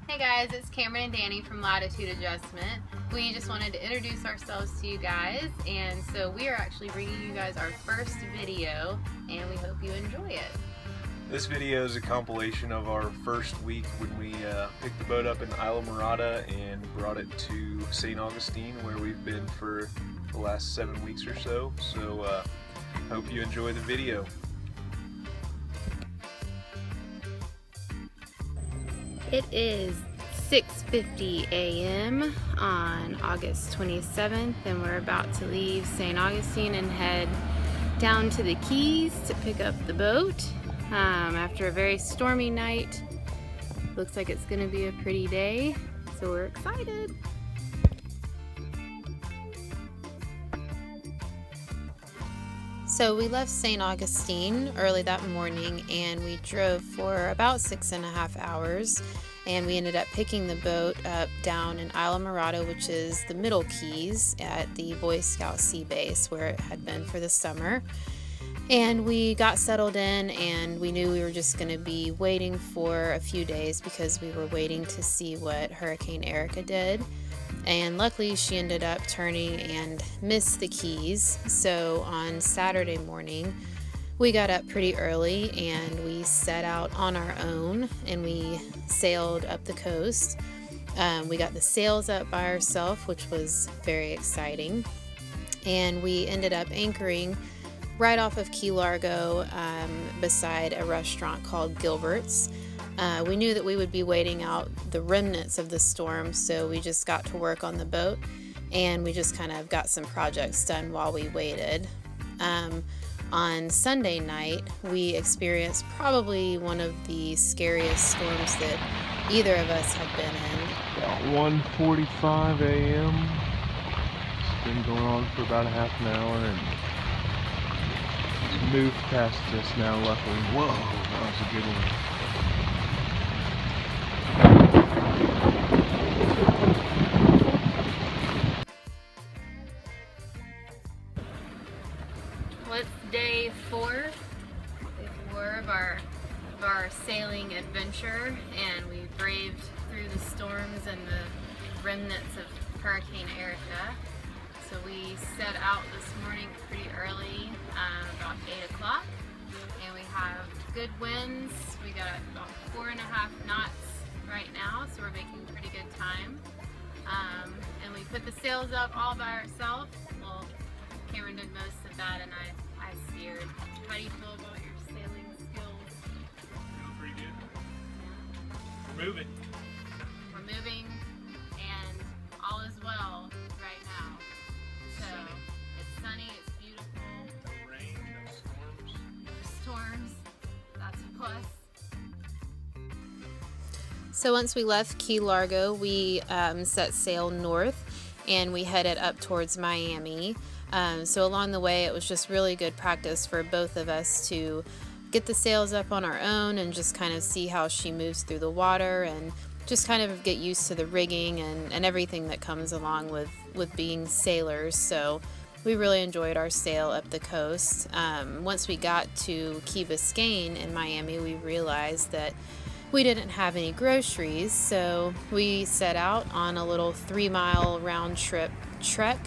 Hey guys, it's Cameron and Danny from Latitude Adjustment. We just wanted to introduce ourselves to you guys, and so we are actually bringing you guys our first video, and we hope you enjoy it. This video is a compilation of our first week when we picked the boat up in Islamorada and brought it to St. Augustine, where we've been for the last 7 weeks or so. So hope you enjoy the video. It is 6:50 a.m. on August 27th, and we're about to leave St. Augustine and head down to the Keys to pick up the boat. After a very stormy night, looks like it's going to be a pretty day, so we're excited. So we left St. Augustine early that morning, and we drove for about 6.5 hours, and we ended up picking the boat up down in Islamorada, which is the Middle Keys at the Boy Scout Sea Base where it had been for the summer. And we got settled in, and we knew we were just going to be waiting for a few days because we were waiting to see what Hurricane Erica did. And luckily she ended up turning and missed the Keys. So on Saturday morning we got up pretty early and we set out on our own, and we sailed up the coast. We got the sails up by ourselves, which was very exciting, and we ended up anchoring right off of Key Largo beside a restaurant called Gilbert's. We knew that we would be waiting out the remnants of the storm, so we just got to work on the boat, and we just kind of got some projects done while we waited. On Sunday night, we experienced probably one of the scariest storms that either of us had been in. About 1:45 a.m. It's been going on for about a half an hour, and it's moved past us now, luckily. Whoa, that was a good one. Well, it's day 4 of our sailing adventure, and we braved through the storms and the remnants of Hurricane Erica. So we set out this morning pretty early, about 8 o'clock, and we have good winds. We got about 4.5 knots right now, so we're making pretty good time. And we put the sails up all by ourselves. Well, Cameron did most of that, and I steered. How do you feel about your sailing skills? Feeling pretty good. Yeah. We're moving. We're moving, and all is well right now. So it's sunny, it's beautiful. No rain, no storms. No storms. That's a plus. So once we left Key Largo, we set sail north, and we headed up towards Miami. So along the way, it was just really good practice for both of us to get the sails up on our own and just kind of see how she moves through the water, and just kind of get used to the rigging and everything that comes along with being sailors. So we really enjoyed our sail up the coast. Once we got to Key Biscayne in Miami, we realized that we didn't have any groceries, so we set out on a little 3-mile round trip trek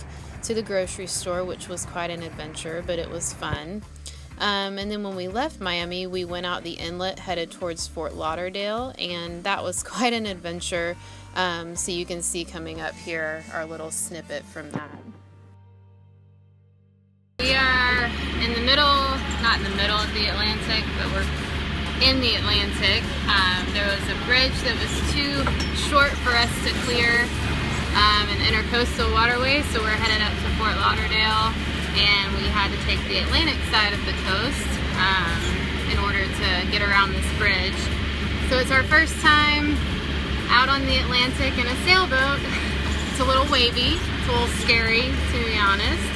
to the grocery store, which was quite an adventure, but it was fun. And then when we left Miami, we went out the inlet headed towards Fort Lauderdale, and that was quite an adventure. So you can see coming up here our little snippet from that. We are in the middle, not in the middle of the Atlantic, but we're in the Atlantic. There was a bridge that was too short for us to clear, an intercoastal waterway, so we're headed up to Fort Lauderdale, and we had to take the Atlantic side of the coast in order to get around this bridge. So it's our first time out on the Atlantic in a sailboat. It's a little wavy, it's a little scary, to be honest,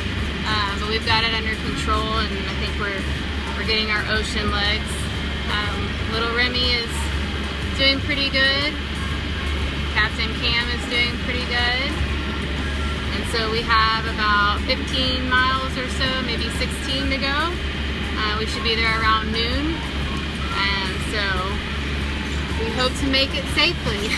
but we've got it under control, and I think we're getting our ocean legs. Little Remy is doing pretty good. Captain Cam is doing pretty good. And so we have about 15 miles or so, maybe 16 to go. We should be there around noon. And so we hope to make it safely.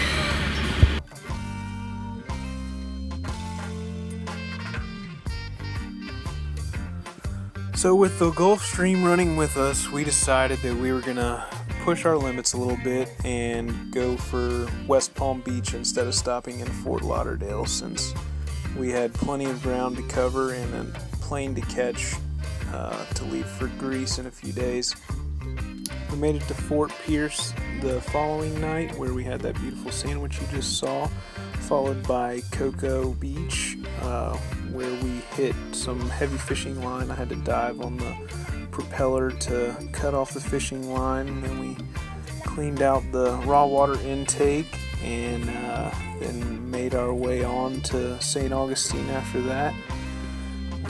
So with the Gulf Stream running with us, we decided that we were gonna push our limits a little bit and go for West Palm Beach instead of stopping in Fort Lauderdale, since we had plenty of ground to cover and a plane to catch to leave for Greece in a few days. We made it to Fort Pierce the following night, where we had that beautiful sandwich you just saw, followed by Cocoa Beach, where we hit some heavy fishing line. I had to dive on the propeller to cut off the fishing line. Then we cleaned out the raw water intake and then made our way on to St. Augustine after that.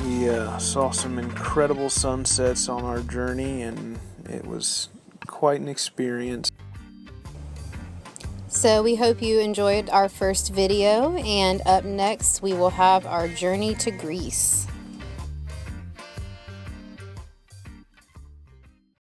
We saw some incredible sunsets on our journey, and it was quite an experience. So we hope you enjoyed our first video, and up next we will have our journey to Greece.